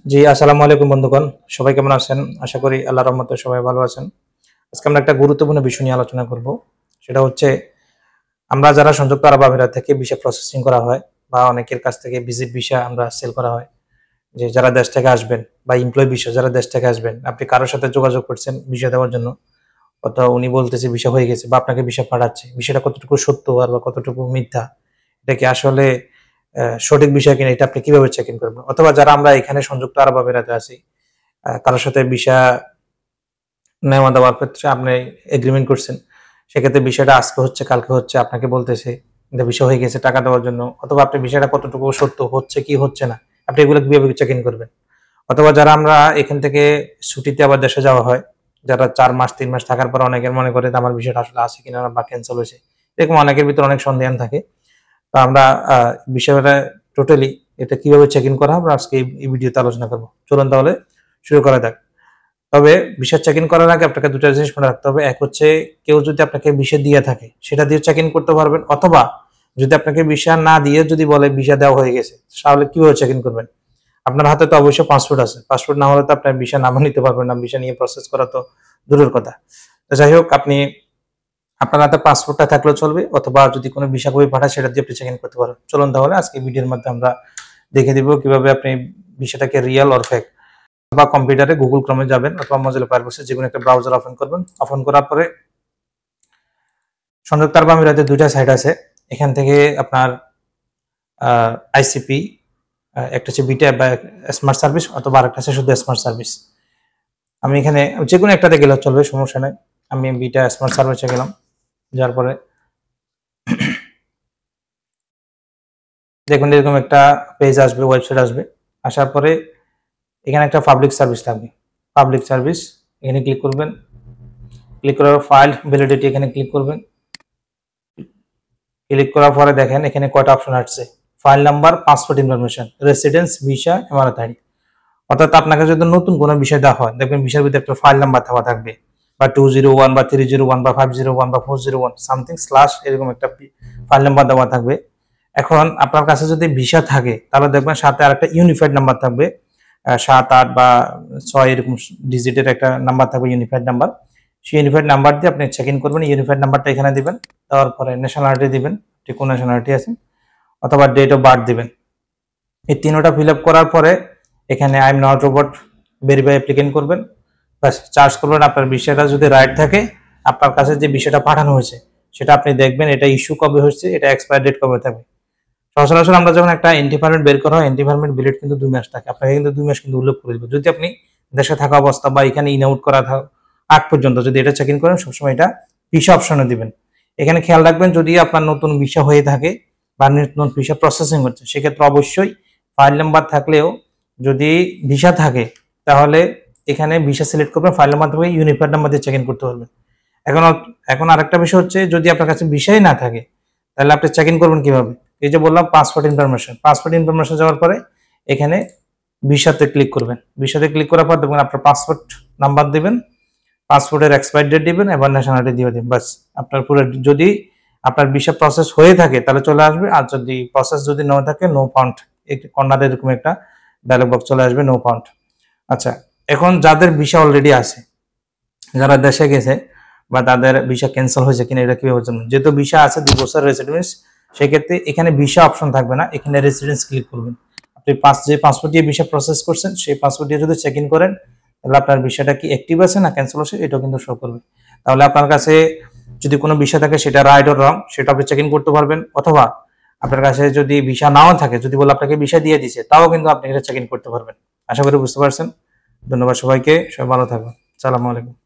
জি, আসসালামু আলাইকুম বন্ধুগণ। সবাই কেমন আছেন? আশা করি আল্লাহর রহমতে সবাই ভালো আছেন। আজকে আমরা একটা গুরুত্বপূর্ণ বিষয় নিয়ে আলোচনা করব। সেটা হচ্ছে আমরা যারা সংযুক্ত আরব আমিরাত থেকে ভিসা প্রসেসিং করা হয় বা অনেকের কাছ থেকে ভিজিট ভিসা আমরা সেল করা হয়। যে যারা দেশ থেকে আসবেন বা এমপ্লয়ি ভিসা যারা দেশ থেকে আসবেন, আপনি কারো সাথে যোগাযোগ করছেন ভিসা দেওয়ার জন্য। অথবা উনি বলতেছে ভিসা হয়ে গেছে বা আপনাকে ভিসা পাঠাচ্ছে। বিষয়টা কতটুকু সত্য আর বা কতটুকু মিথ্যা? এটা কি আসলে সঠিক বিষয় কিনা এটা আপনি কিভাবে চেক ইন করবেন? অথবা যারা আমরা এখানে সংযুক্ত আরব আমিরাতে আছি, কারো সাথে ভিসা নেওয়া দেওয়ার ক্ষেত্রে আপনি এগ্রিমেন্ট করছেন। সেক্ষেত্রে বিষয়টা আজকে হচ্ছে, কালকে হচ্ছে, আপনাকে বলতেছে যে বিষয় হয়ে গেছে টাকা দেওয়ার জন্য। অথবা আপনি বিষয়টা কতটুকু সত্য হচ্ছে কি হচ্ছে না, আপনি এগুলো কিভাবে চেক ইন করবেন? অথবা যারা আমরা এখান থেকে ছুটিতে আবার দেশে যাওয়া হয়, যারা ৪ মাস ৩ মাস থাকার পর অনেকের মনে করে যে আমার বিষয়টা আসলে আছে কিনা বা ক্যানসেল হয়েছে। এরকম অনেকের ভিতরে অনেক সন্দেহান থাকে। তো আমরা বিষয়টা টোটালি এটা কিভাবে চেক ইন করা হবে আজকে এই ভিডিওতে আলোচনা করব। চলুন তাহলে শুরু করা যাক। তবে ভিসা চেক ইন করার আগে আপনাকে ২ টা জিনিস মনে রাখতে হবে। এক হচ্ছে কেউ যদি আপনাকে ভিসা দিয়ে থাকে, সেটা দিয়ে চেক ইন করতে পারবেন। অথবা যদি আপনাকে ভিসা না দিয়ে যদি বলে ভিসা দেওয়া হয়ে গেছে, তাহলে কিভাবে চেক ইন করবেন? আপনার হাতে তো অবশ্যই পাসপোর্ট আছে। পাসপোর্ট না হলে তো আপনার ভিসা নামও নিতে পারবেন না। ভিসা নিয়ে প্রসেস করা তো দূরের কথা। তো যাই হোক, আপনি আপনার হাতে পাসপোর্টটা থাকলেও চলবে, অথবা যদি কোনো ভিসা কপি পাঠায় সেটা দিয়ে আপনি চেক ইন করতে পারবেন। চলুন তাহলে আজকে ভিডিওর মধ্যে আমরা দেখে দিব কিভাবে আপনি ভিসাটাকে রিয়াল অর ফেক। বা কম্পিউটারে গুগল ক্রমে যাবেন অথবা মজিলা ফায়ারফক্সে যেকোনো একটা ব্রাউজার ওপেন করবেন। ওপেন করার পরে সংযুক্ত আরব আমিরাতে ২ টা সাইট আছে। এখান থেকে আপনার আইসিপি, একটা হচ্ছে বিটা বা স্মার্ট সার্ভিস, অথবা আরেকটা আছে শুধু স্মার্ট সার্ভিস। আমি এখানে যেকোনো একটাতে গেলে চলবে, সমস্যা নাই। আমি বিটা স্মার্ট সার্ভিসে গেলাম। যাওয়ার পরে দেখুন এরকম একটা পেজ আসবে, ওয়েবসাইট আসবে। আসার পরে এখানে একটা পাবলিক সার্ভিস থাকবে। পাবলিক সার্ভিস এখানে ক্লিক করবেন। ক্লিক করার ফাইল ভ্যালিডিটি এখানে ক্লিক করবেন। ক্লিক করার পরে দেখেন এখানে কয়টা অপশন আসছে। File number, passport information, residence, visa, MRI ID. অর্থাৎ আপনাকে যদি নতুন কোনো বিষয় দেওয়া হয়, দেখবেন ভিসার ভিতরে একটা ফাইল নাম্বার দেওয়া থাকবে, বা 201 বা 301 বা 501 বা 401 সামথিং স্ল্যাশ এরকম একটা ফাইল নাম্বার দেওয়া থাকবে। এখন আপনার কাছে যদি ভিসা থাকে তাহলে দেখবেন সাথে আরেকটা ইউনিফাইড নাম্বার থাকবে, ৭ ৮ বা ৬ এরকম ডিজিটের একটা নাম্বার থাকবে, ইউনিফাইড নাম্বার। সেই ইউনিফাইড নাম্বার দিয়ে আপনি চেক ইন করবেন। ইউনিফাইড নাম্বারটা এখানে দিবেন। দেওয়ার পরে ন্যাশনালিটি দিবেন, ঠিক কোন ন্যাশনালিটি আছে, অথবা ডেট অফ বার্থ দিবেন। এই তিনোটা ফিল আপ করার পরে এখানে I am not robot verify applicant করবেন, বাস চার্জ করবেন। আপনার বিষয়টা যদি রাইট থাকে, আপনার কাছে যে বিষয়টা পাঠানো হয়েছে সেটা আপনি দেখবেন এটা ইস্যু কবে হচ্ছে, এটা এক্সপায়ার ডেট কবে থাকবে। সচরাচর আমরা যখন একটা এন্টি পারমিট বের করা হয়, এন্টি পারমিট বিলেট কিন্তু ২ মাস থাকে। আপনাকে কিন্তু ২ মাস কিন্তু উল্লেখ করে দিবে। যদি আপনি দেশে থাকা অবস্থা বা এখানে ইন আউট করা আগ পর্যন্ত যদি এটা চেক ইন করেন, সবসময় এটা ভিসা অপশনে দিবেন। এখানে খেয়াল রাখবেন যদি আপনার নতুন ভিসা হয়ে থাকে বা নতুন ভিসা প্রসেসিং হচ্ছে, সেক্ষেত্রে অবশ্যই ফাইল নাম্বার থাকলেও যদি ভিসা থাকে তাহলে এখানে ভিসা সিলেক্ট করবেন, ফাইল নাম্বার থেকে ইউনিফাইড নাম্বার দিয়ে চেক ইন করতে পারবেন। এখন এখন আরেকটা বিষয় হচ্ছে যদি আপনার কাছে ভিসাই না থাকে তাহলে আপনি চেক ইন করবেন কিভাবে? এই যে বললাম পাসপোর্ট ইনফরমেশন, পাসপোর্ট ইনফরমেশন যাওয়ার পরে এখানে ভিসাতে ক্লিক করবেন। ভিসাতে ক্লিক করার পর দেখবেন আপনার পাসপোর্ট নাম্বার দিবেন, পাসপোর্টের এক্সপায়ার ডেট দিবেন, এবার ন্যাশনালিটি দিয়ে দিবেন। বাস আপনার পুরো, যদি আপনার ভিসা প্রসেস হয়ে থাকে তাহলে চলে আসবে, আর যদি প্রসেস যদি না থাকে নো ফাউন্ড, কর্নারে এরকম একটা ডায়লগ বক্স চলে আসবে, নো ফাউন্ড। আচ্ছা, এখন যাদের ভিসা অলরেডি আছে, যারা দেশে গেছে বা তাদের ভিসা ক্যান্সেল হয়েছে কিনা এটা কিভাবে জানবেন? যেহেতু ভিসা আছে ২ বছর রেসিডেন্স, সেক্ষেত্রে এখানে ভিসা অপশন থাকবে না, এখানে রেসিডেন্স ক্লিক করবেন। আপনি যে পাসপোর্ট দিয়ে ভিসা প্রসেস করছেন সেই পাসপোর্ট দিয়ে যদি চেক ইন করেন তাহলে আপনার ভিসাটা কি অ্যাক্টিভ আছে না ক্যান্সেল হচ্ছে এটাও কিন্তু শো করবে। তাহলে আপনার কাছে যদি কোনো ভিসা থাকে সেটা রাইট অর রং সেটা আপনি চেক ইন করতে পারবেন। অথবা আপনার কাছে যদি ভিসা নাও থাকে, যদি বলে আপনাকে ভিসা দিয়ে দিছে, তাও কিন্তু আপনি এটা চেক ইন করতে পারবেন। আশা করি বুঝতে পারছেন। ধন্যবাদ সবাইকে, সবাই ভালো থাকবেন। আসসালামু আলাইকুম।